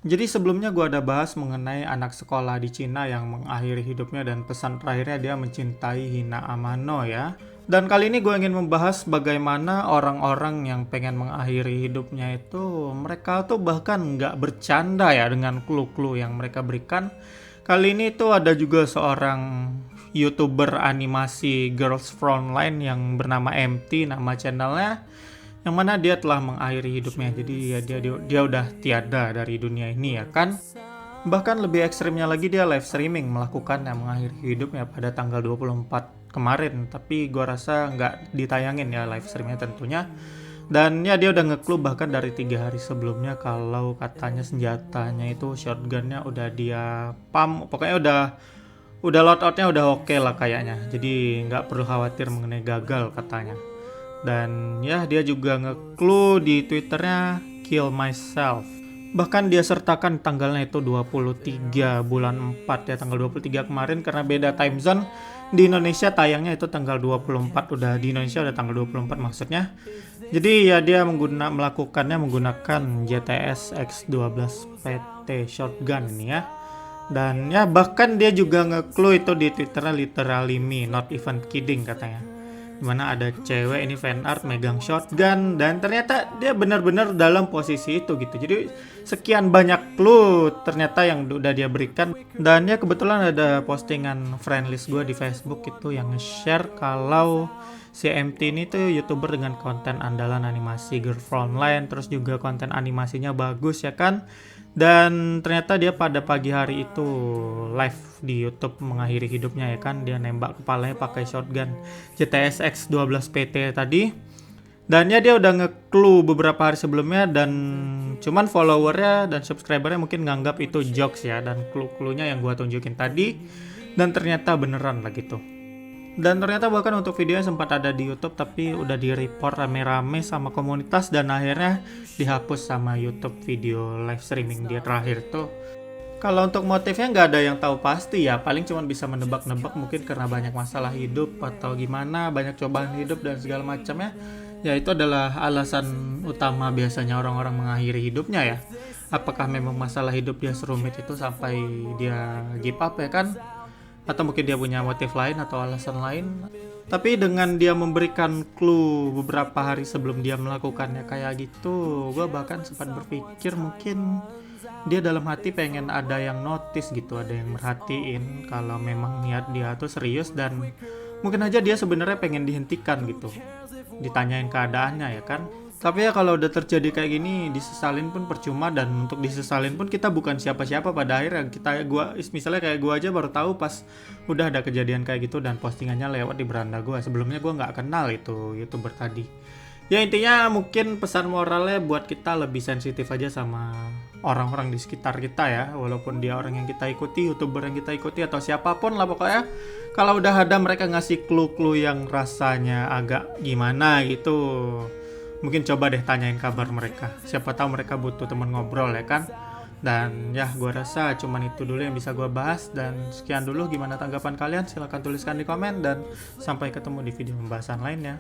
Jadi sebelumnya gue ada bahas mengenai anak sekolah di Cina yang mengakhiri hidupnya dan pesan terakhirnya dia mencintai Hina Amano ya. Dan kali ini gue ingin membahas bagaimana orang-orang yang pengen mengakhiri hidupnya itu mereka tuh bahkan nggak bercanda ya dengan clue-clue yang mereka berikan. Kali ini tuh ada juga seorang YouTuber animasi Girls Frontline yang bernama MT nama channelnya, yang mana dia telah mengakhiri hidupnya. Jadi ya dia udah tiada dari dunia ini ya kan. Bahkan lebih ekstrimnya lagi dia live streaming melakukan yang mengakhiri hidupnya pada tanggal 24 kemarin. Tapi gua rasa nggak ditayangin ya live streamnya tentunya. Dan ya dia udah ngeklub bahkan dari 3 hari sebelumnya kalau katanya senjatanya itu shotgunnya udah dia pump. Pokoknya udah loadoutnya udah oke lah kayaknya. Jadi nggak perlu khawatir mengenai gagal katanya. Dan ya dia juga nge-clue di Twitternya Kill Myself. Bahkan dia sertakan tanggalnya itu 23 bulan 4 ya, tanggal 23 kemarin karena beda time zone. Di Indonesia tayangnya itu tanggal 24, udah di Indonesia udah tanggal 24 maksudnya. Jadi ya dia melakukannya menggunakan JTS X12 PT shotgun ini ya. Dan ya bahkan dia juga nge-clue itu di Twitternya literally me, not even kidding katanya. Dimana ada cewek ini fan art megang shotgun dan ternyata dia benar-benar dalam posisi itu gitu. Jadi sekian banyak clue ternyata yang udah dia berikan. Dan ya kebetulan ada postingan friendlist gue di Facebook itu yang nge-share kalau si MT ini tuh YouTuber dengan konten andalan animasi Girl Frontline, terus juga konten animasinya bagus ya kan. Dan ternyata dia pada pagi hari itu live di YouTube mengakhiri hidupnya ya kan. Dia nembak kepalanya pakai shotgun JTS X12 PT tadi. Dan ya dia udah nge-clue beberapa hari sebelumnya dan cuman followernya dan subscribernya mungkin nganggap itu jokes ya. Dan clue-cluenya yang gua tunjukin tadi. Dan ternyata beneran lah gitu. Dan ternyata bahkan untuk videonya sempat ada di YouTube tapi udah di-report rame-rame sama komunitas dan akhirnya dihapus sama YouTube video live streaming dia terakhir tuh. Kalau untuk motifnya nggak ada yang tahu pasti ya, paling cuma bisa menebak-nebak mungkin karena banyak masalah hidup atau gimana, banyak cobaan hidup dan segala macamnya. Ya itu adalah alasan utama biasanya orang-orang mengakhiri hidupnya ya. Apakah memang masalah hidup dia serumit itu sampai dia give up ya kan? Atau mungkin dia punya motif lain atau alasan lain. Tapi dengan dia memberikan clue beberapa hari sebelum dia melakukannya kayak gitu, gue bahkan sempat berpikir mungkin dia dalam hati pengen ada yang notice gitu, ada yang merhatiin kalau memang niat dia tuh serius dan mungkin aja dia sebenarnya pengen dihentikan gitu, ditanyain keadaannya ya kan. Tapi ya kalau udah terjadi kayak gini disesalin pun percuma, dan untuk disesalin pun kita bukan siapa-siapa pada akhirnya. Misalnya kayak gua aja baru tahu pas udah ada kejadian kayak gitu dan postingannya lewat di beranda gua. Sebelumnya gua nggak kenal itu YouTuber tadi. Ya intinya mungkin pesan moralnya buat kita lebih sensitif aja sama orang-orang di sekitar kita ya, walaupun dia orang yang kita ikuti, YouTuber yang kita ikuti atau siapapun lah pokoknya. Kalau udah ada mereka ngasih clue-clue yang rasanya agak gimana gitu, mungkin coba deh tanyain kabar mereka. Siapa tahu mereka butuh temen ngobrol ya kan. Dan ya gue rasa cuman itu dulu yang bisa gue bahas. Dan sekian dulu, gimana tanggapan kalian? Silahkan tuliskan di komen dan sampai ketemu di video pembahasan lainnya.